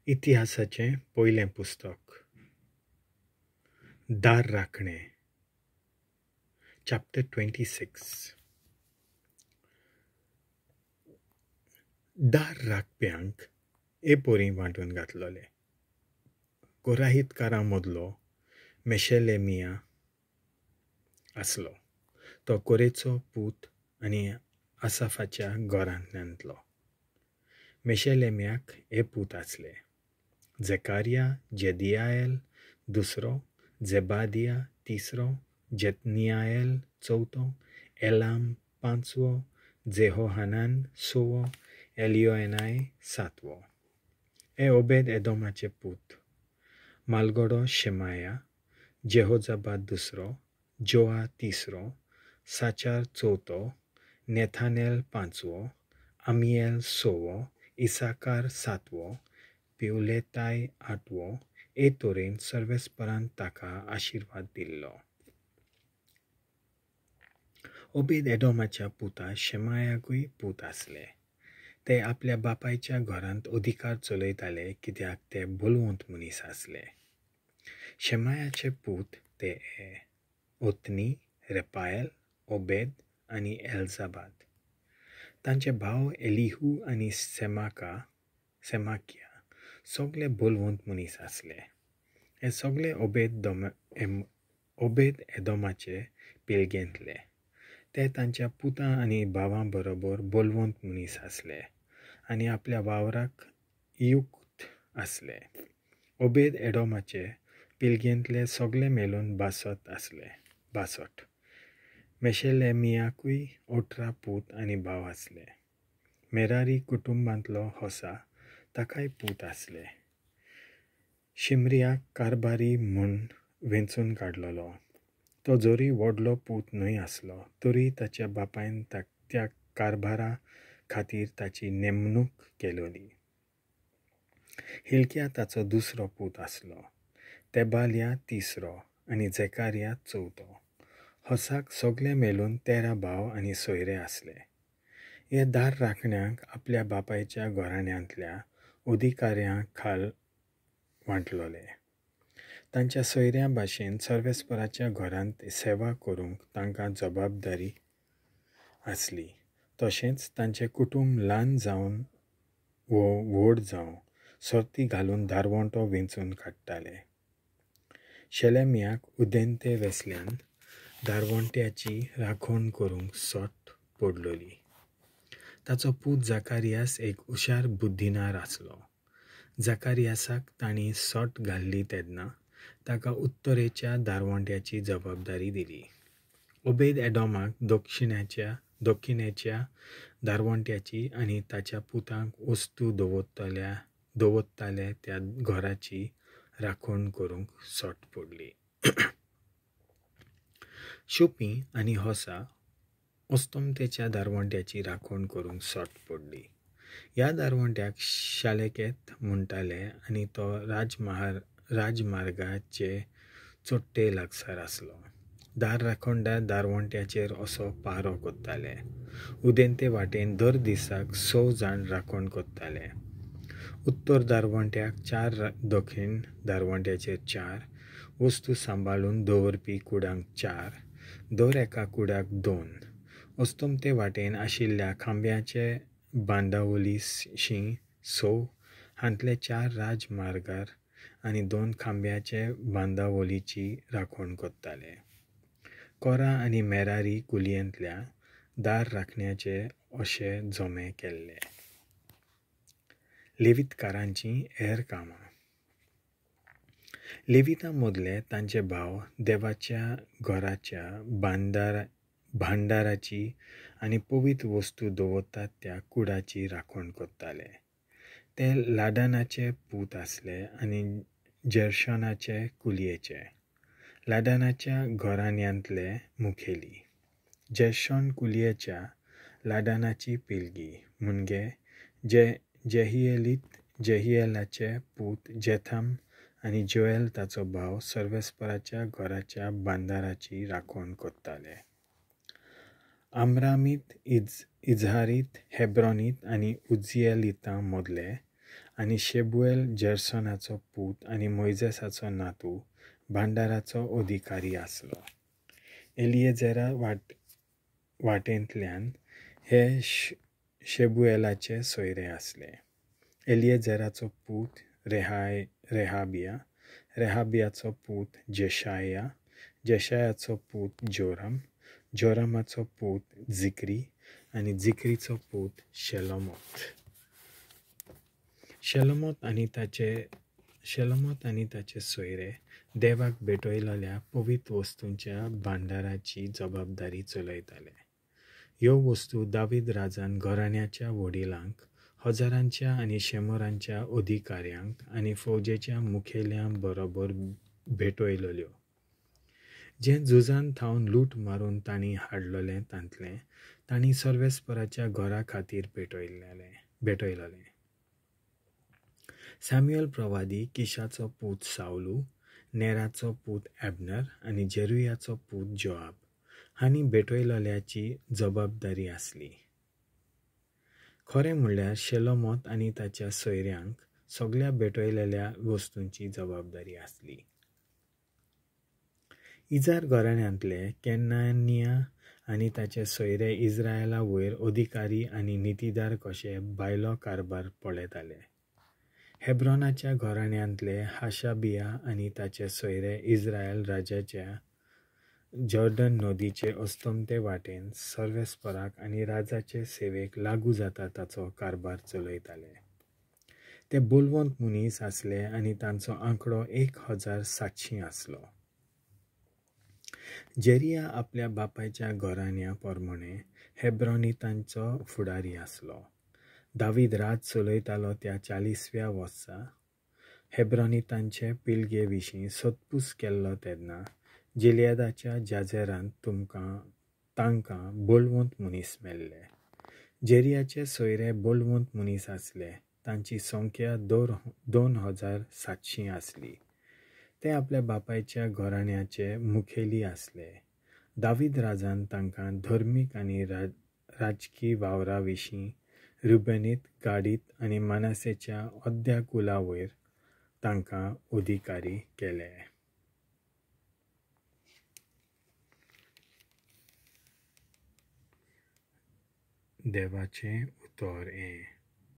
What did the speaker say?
इतिहासाचें पयलें पुस्तक दार राखणें चॅप्टर 26 दार राखप्यांक एपोरी वांटून घातलोले. कोराहितकारां मदलो मेशेलेमिया आसलो. तो कोरेचो पूत आनी आसाफाच्या घरांतल्यांतलो. मेशेलेमियाक हे पूत आसले: झेकारिया, जेदियाएल दुसरो, झेबादिया तिसरो, जेतनियाएल चौथो, एलाम पांचवो, जेहोहानान सवो, एलियोएनाय सातवो. हे ओबेद एदोमाचे पूत. मालगडो शेमाया, जेहोजाबाद दुसरो, जोआ तिसरो, साचार चौथो, नेथानेल पांचवो, आमिएल सवो, इसाकार सातवो, पिवलेताय आठवो. हे तोरेन सर्वेस्परान ताका आशिर्वाद दिल्लो. ओबेद एदोमाच्या पुता शेमायाकूय पूत आसले. ते आपल्या बापायच्या घरांत अधिकार चलयताले कित्याक ते बोलवंत मनीस आसले. शेमायाचे पूत ते ओतनी, रेपायल, ओबेद आनी एलजाबाद. तांचे भाव एलिहू आनी सेमाकिया सगळे बोलवंत मनीस आसले. हे सगळे ओबेद एदोमाचे पिळगेंतले. ते तांच्या पुतां आनी भावां बरोबर बोलवंत मनीस आसले आनी आपल्या वावराक युक्त आसले. ओबेद एदोमाचे पिळगेंतले सगळे मेळून 62. मेशेलेमियाकूय 18 पूत आनी भाव आसले. मेरारी कुटुंबांतलो होसा, ताकाय पूत आसले. शिमरियाक कारभारी म्हूण वेंचून काडलोलो. तो जोरी व्हडलो पूत न्हय आसलो तरी ताच्या बापायन त्या कारभारा खातीर ताची नेमणूक केलोली. हिल्किया ताचो दुसरो पूत आसलो. तेबालिया तिसरो आनी झेकारिया चौथो. होसाक सगळे मेळून 13 भाव आनी सोयरे आसले. हे दार राखण्यांक आपल्या बापायच्या घराण्यांतल्या अधिकाऱ्यां खाल वांटलोले. तांच्या सोयऱ्यां भाशेन सर्वेस्पराच्या घरांत सेवा करूंक तांकां जबाबदारी आसली. तशेंच तांचे कुटुंब ल्हान जावन वो व्हड जावं सर्ती घालून धारवंटो वेंचून काडटाले. शेलेमियाक उदेंते वेसल्यान धारवंट्याची राखण करूंक सोट पडलोली. ताचो पूत झकारियास एक हुशार बुद्धीनार आसलो. झकारियासाक तांणी सोट घाल्ली तेन्ना ताका उत्तरेच्या धारवंट्याची जबाबदारी दिली. ओबेद एदोमाक दक्षिणेच्या धारवंट्याची आनी ताच्या पुतांक वस्तू दवरताले त्या घराची राखण करूंक सोट पडली. शुपी आनी होसा ओस्तोमतेच्या धारवंट्याची राखण करूंक सोट पडली. ह्या धारवंट्याक शालेकेत म्हणटाले आनी तो राजमार्गाचे चोट्टे लागसार आसलो. दार राखणदार धारवंट्याचेर असो पारो कोत्ताले. उदेंते वाटेन दर दिसाक 6 जाण राखण कोत्ताले. उत्तर धारवंट्याक 4, दक्षिण धारवंट्याचेर 4, वस्तू सांबाळून दवरपी कुडांक 4, दर एका कुडाक 2, ओस्तोमते वाटेन आशिल्ल्या खांब्याचे बांदावळीशीं 6, हांतले 4 राजमार्गार आनी 2 खांब्याचे बांदावळीची राखण कोत्ताले. कोरा आनी मेरारी कुलियेंतल्या दार राखण्याचे अशे जोमे केल्ले. लेवीतकारांची हेर कामां. लेवीतां मदले तांचे भाव देवाच्या घराच्या भांडाराची आनी पवित्र वस्तू दवरतात त्या कुडाची राखण कोत्ताले. ते लाडानाचे पूत आसले आनी जेर्शोनाचे कुलयेचे. लाडानाच्या घराण्यांतले मुखेली. जेर्शोन कुलयेच्या लाडानाची पिळगी म्हणजे जेहिएलाचे पूत जेथाम आनी जोएल ताचो भाव सर्वेस्पराच्या घराच्या बांदाराची राखण कोत्ताले. आमरामीत, इजहारीत, हेब्रोनीत आनी उज्जिएलितां मदले आनी शेबुएल जेर्सोनाचो पूत आनी मोइजेसाचो नातू भांडाराचो अधिकारी आसलो. एलिएझरा वाटेंतल्यान हे शेबुएलाचे सोयरे आसले. एलिएझराचो पूत रेहाबिया, रेहाबियाचो पूत जेशाया, जेशायाचो पूत जोराम, जोरामाचो पूत जिक्री आनी जिक्रीचो पूत शेलोमोत. शेलोमोत आनी ताचे सोयरे देवाक भेटयलेल्या पवित्र वस्तूंच्या भांडाराची जबाबदारी चलयताले. ह्यो वस्तू दावीद राजान घराण्याच्या वडिलांक, हजारांच्या आनी शेमरांच्या अधिकाऱ्यांक आनी फौजेच्या मुखेल्यां बरोबर भेटयल्यो. जे झुजान थावन लूट मारून तांणी हाडलेलें तांतलें तांणी सर्वेस्पराच्या घरा खातीर भेटयलेलें. सॅम्युएल प्रवादी किशाचो पूत सावलू, नेराचो पूत एबनर आनी जेरुयाचो पूत जोआब हांणी भेटयलेल्याची जबाबदारी आसली. खरें म्हणल्यार शेलोमोत आनी ताच्या सोयऱ्यांक सगळ्या भेटयलेल्या वस्तूंची जबाबदारी आसली. इजार घराण्यांतले केनानिया आनी ताचे सोयरे इस्रायेला वयर अधिकारी आनी नितीदार कशे भायलो कारभार पळयताले. हेब्रोनाच्या घराण्यांतले हाशाबिया आनी ताचे सोयरे इस्रायल राजाच्या जॉर्डन नदीचे अस्तंते वाटेन सर्वेस्पराक आनी राजाचे सेवेक लागू जाता ताचो कारभार चलयताले. ते बोलवंत मनीस आसले आनी तांचो आंकडो 1700 आसलो. जेरिया आपल्या बापायच्या घराण्या प्रमाणे हेब्रोनितांचो फुडारी आसलो. दावीद राज चलयतालो त्या 40व्या वर्सा हेब्रोनितांचे पिळगे विशीं सोदपूस केल्लो तेन्ना जिलेयादाच्या जाजेरांत तांकां बोलवंत मनीस मेळ्ळे. जेरियाचे सोयरे बोलवंत मनीस आसले. तांची संख्या 2700 आसली. ते आपल्या बापायच्या घराण्याचे मुखेली आसले. दावीद राजान तांकां धर्मीक आनी राजकी वावरा विशीं रुबेनीत, गाडीत आनी मानासेच्या अर्द्या कुला वयर तांकां अधिकारी केले. देवाचें उतर